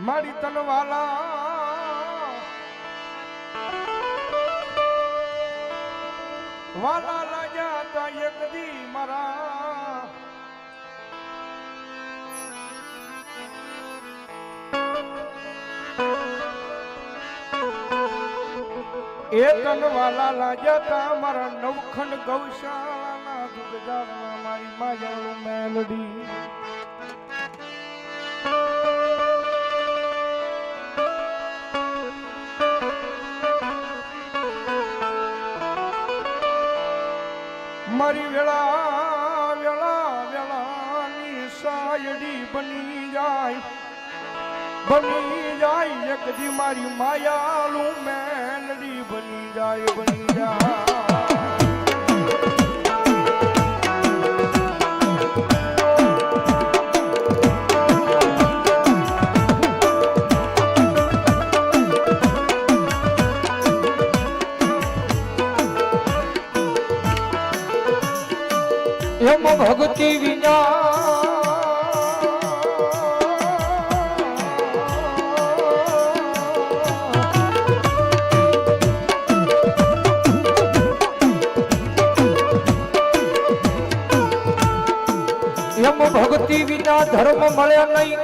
મારી તનવાલા વાલા લાગ્યા તા એક દી મારા એ તનવાલા લાગ્યા તા મારા નવખંડ ગૌશાળાના દુગજાના મારી માયાનું મેલડી મારી વેળા વેળા વેળાની સાયડી બની જાય એક દી મારી માયાલું મેલડી બની જાય એમ ભક્તિ વિના ભક્તિ વિના ધર્મ મળે નહીં,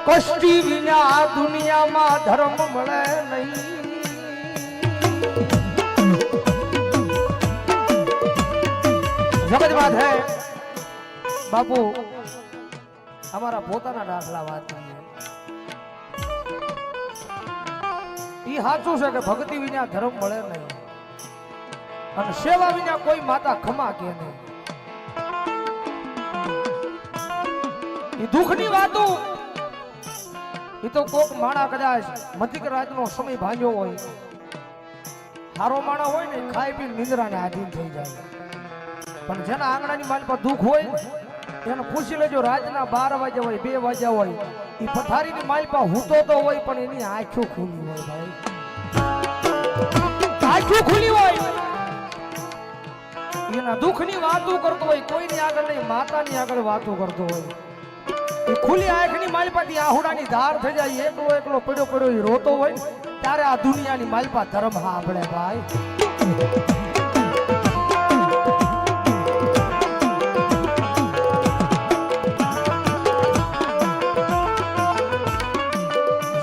કષ્ટી વિના આ દુનિયામાં ધર્મ મળે નહીં. સમજ વાત હે બાપુ, અમારા પોતાના દાખલા વાત ઈ સાચું છે કે ભક્તિ વિના ધર્મ મળે નહીં અને સેવા વિના કોઈ માતા ખમા કે નહીં. દુઃખની વાતો એ તો કોક માણા કદાચ મધિક રાતનો સમય ભાંગ્યો હોય, હારો માણા હોય ને ખાઈ પી નિંદ્રાને આધીન થઈ જાય. પણ જેના આંગણાની માલ પર દુઃખ હોય એને પૂછી લેજો, રાતના 12 વાગ્યા હોય 2 વાગ્યા હોય એ પથારીની માલ પર હૂતો તો હોય પણ એની આંખો ખુલી હોય ભાઈ, આંખો ખુલી હોય. એના દુઃખની વાતો કરતો હોય, કોઈની આગળ નહીં માતાની આગળ વાતો કરતો હોય. ખુલ્લી આંખની માલપાથી આહુડાની ધાર થઈ જાય, એકલો પડ્યો એ રોતો હોય ત્યારે આ દુનિયાની માલપા ધર્મ સાંભળે ભાઈ.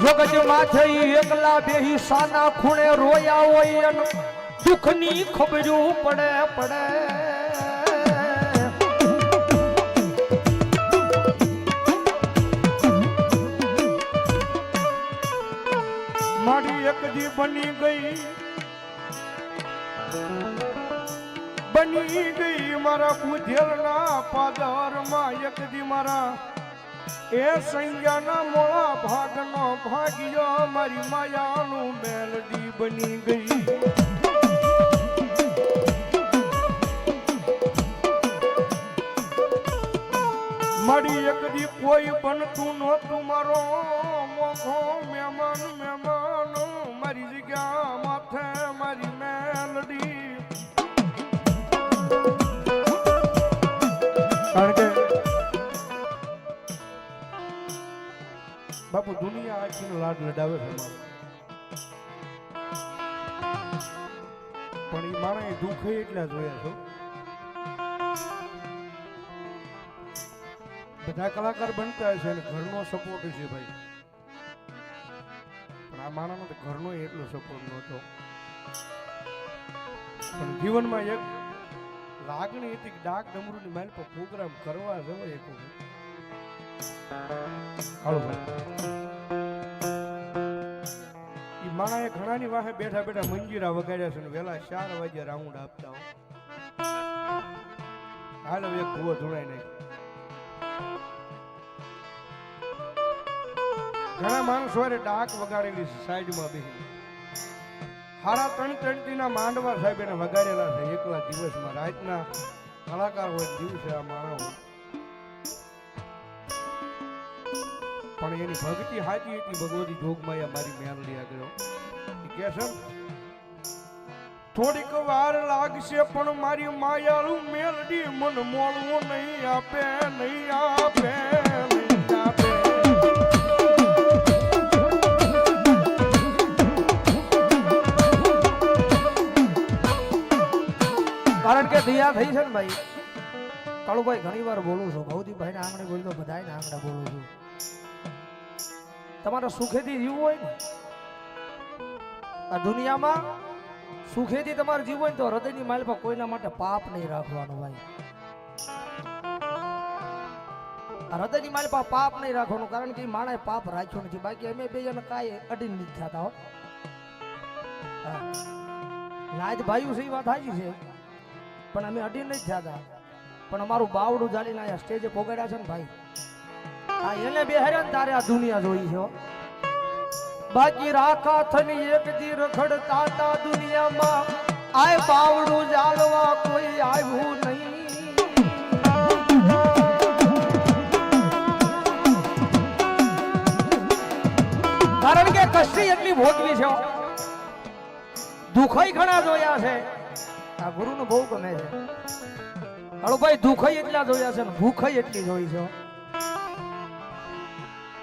જગત માથે એકલા બેહી સાના ખૂણે રોયા હોય અને દુઃખની ખબરું પડે મારી એક દી બની ગઈ મારા બુધેલના પાદરમાં એક દી મારા એ સંજ્ઞાના મોળા ભાગનો ભાગ્યો મારી માયાનું મેલડી બની ગઈ. મારી એક દી કોઈ બનતું નહોતું મારો મોઘો મહેમાન મારી જગ્યા માથે મારી મેલડી. કારણ કે બાપુ દુનિયા આખીનો લાડ લડાવે છે પણ એ મારા દુઃખ એટલા જોયા છો. બધા કલાકાર બનતા હશે અને ઘરનો સપોર્ટ છે ભાઈ, પણ આ માણસનો તો ઘરનો એટલો સપોર્ટ નહોતો. પણ જીવનમાં એક લાગણી હતી ડાક ડમરૂની માઇલ પર પ્રોગ્રામ કરવા જવાય એક હાલો ભાઈ માણાએ ઘણાની વાહે બેઠા મંજીરા વગાડ્યા છે ને વેલા 4 વાગ્યા રાઉન્ડ આપતા હો. હાલો એક ભૂવો ધોળાઈ નાખી. ઘણા માણસો ડાક વગાડેલી છે સાઈડમાં બેસી. 3:30 ના માંડવા સાહેબ એને વગાડેલા છે એકલા દિવસમાં. રાતના કલાકાર હોય દિવસે આ માણસ હોય, પણ એની ભક્તિ હાજી હતી ભગવતી જોગમાયા મારી મેલડી આગળ. કે છે થોડીક વાર લાગશે પણ મારી માયાળું મેલડી મન મોળવું નહીં આપે. કારણ કે દયા થઈ છે ને ભાઈ. કાળુભાઈ ઘણી વાર બોલું છું, ભવદીપભાઈ ને આંગણે બોલી તો બધાય ને આંગણે બોલું છું. તમારે સુખેથી જીવવું હોય ને આ દુનિયામાં, સુખેથી તમારે જીવવું હોય ને તો હૃદયની માલ પર કોઈના માટે પાપ નહીં રાખવાનું ભાઈ. હૃદયની માલ પર પાપ નહીં રાખવાનું, કારણ કે માણસે પાપ રાખ્યો નથી. બાકી અમે બે જણ કાંઈ અડીને નથી થતા હો. લાજ ભાઈ છે એ વાત સાચી છે, પણ અમે અડીને નથી થતા. પણ અમારું બાવડું જાલીને અહીંયા સ્ટેજે પોગાડ્યા છે ને ભાઈ, આ એને બેહાડ્યા ને તારે આ દુનિયા જોઈ છે. બાકી રાખા થની એક દી રખડતા તા દુનિયામાં, આય બાવડું જાલવા કોઈ આવ્યું નહીં. કારણ કે કષ્ટી એટલી ભોગવી છે, દુઃખય ઘણા જોયા છે. આ ગુરુને બહુ ગમે છે ભાઈ, દુઃખય એટલા જોયા છે ને ભૂખય એટલી જોઈ છે.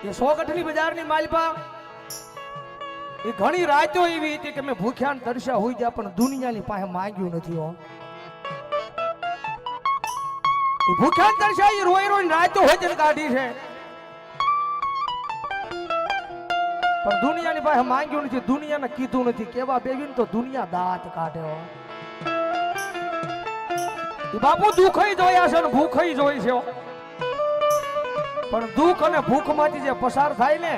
એ 100 કઠની બજારની માલપા એ ઘણી રાતો એવી હતી કે મેં ભૂખ્યા ને તરસ્યા હોઈ ગયા, પણ દુનિયાની પાસે માંગ્યું નથી હો. એ ભૂખ્યા ને તરસ્યા એ રોઈ રોઈને રાતો હોય કાઢી છે, પણ દુનિયાની પાસે માંગ્યું નથી, દુનિયાને કીધું નથી. કેવા બેવીને તો દુનિયા દાંત કાઢે હો. એ બાપુ દુઃખય જોયા છે ને ભૂખય જોઈ છે, પણ દુઃખ અને ભૂખ માંથી જે પસાર થાય ને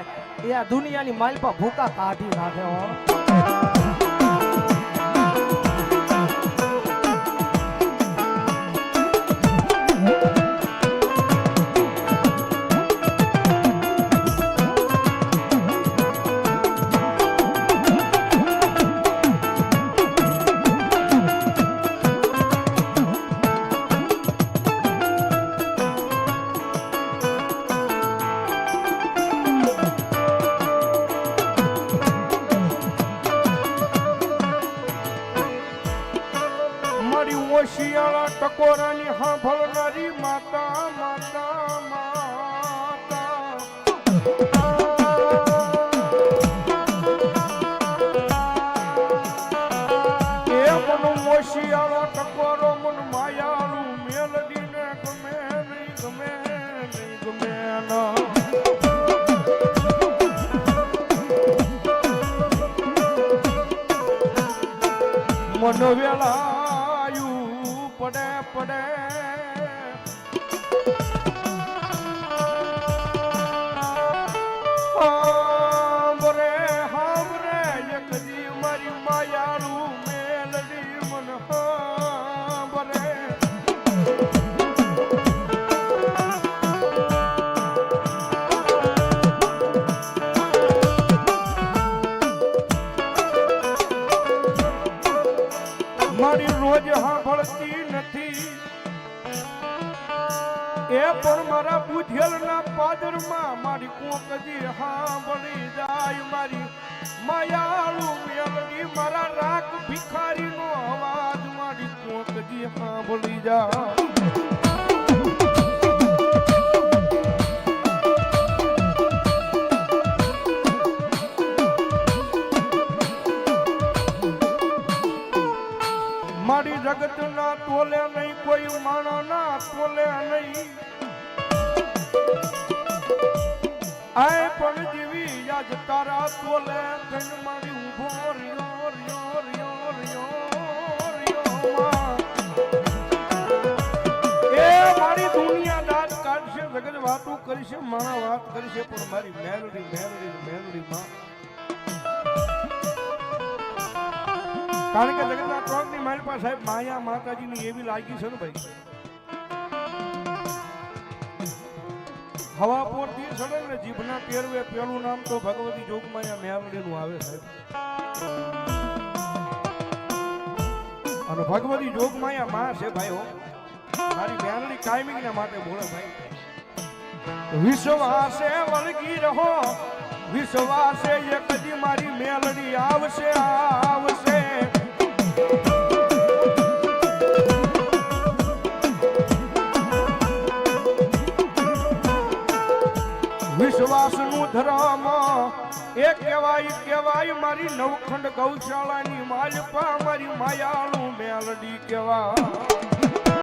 એ આ દુનિયાની માલપા ભૂકા કાઢી નાખે હો. શિયાળા ટકોરાની સાંભળનારી માતા માતા માતા એ મન શિયાળા ટકોરો મન માયાળું મેલડીને ગમે નહીં ગમે નહીં ગમે મન વેલા પડે પડે હાંભરે હાંભરે એક દી મારી માયાળું મેલડી મન હાંભરે. મારી રોજ સાંભળતી નથી એ પણ મારા બુધેલના પાદરમાં મારી કોકજી સાંભળી જાય. મારી માયાળું મેલડી મારા રાગ ભિખારીનો અવાજ મારી કોકજી સાંભળી જાય. મારી જગત ના તોલે નહીં, કોઈ માણા ના તોલે નહીં. આય પણ જીવી યાદ તારા તોલે ધન મારી ઉભો રહ્યો રહ્યો રહ્યો રહ્યો રહ્યો. એ મારી દુનિયા દાંત કાઢશે, જગત વાતું કરશે, માણા વાત કરશે, પણ મારી મેલડી મેલડી મેલડી માં. કારણ કે જગતના ટ્રોકની મારી પાસે સાહેબ માયા માતાજીની એવી લાગી છે ને ભાઈ, હવા પોરથી સડે ને જીભના પેરવે પેલું નામ તો ભગવતી જોગમાયા મેલડીનું આવે સાહેબ. અને ભગવતી જોગમાયા માં છે ભાઈ હો. મારી મેલડી કાયમિંગના માટે બોલે ભાઈ, વિશ્વાસે વળગી રહો, વિશ્વાસે એક દી મારી મેલડી આવશે આવશે. વિશ્વાસનું ધર્મ એ કહેવાય મારી નવખંડ ગૌશાળાની માલપા મારી માયાળું મેલડી કહેવાય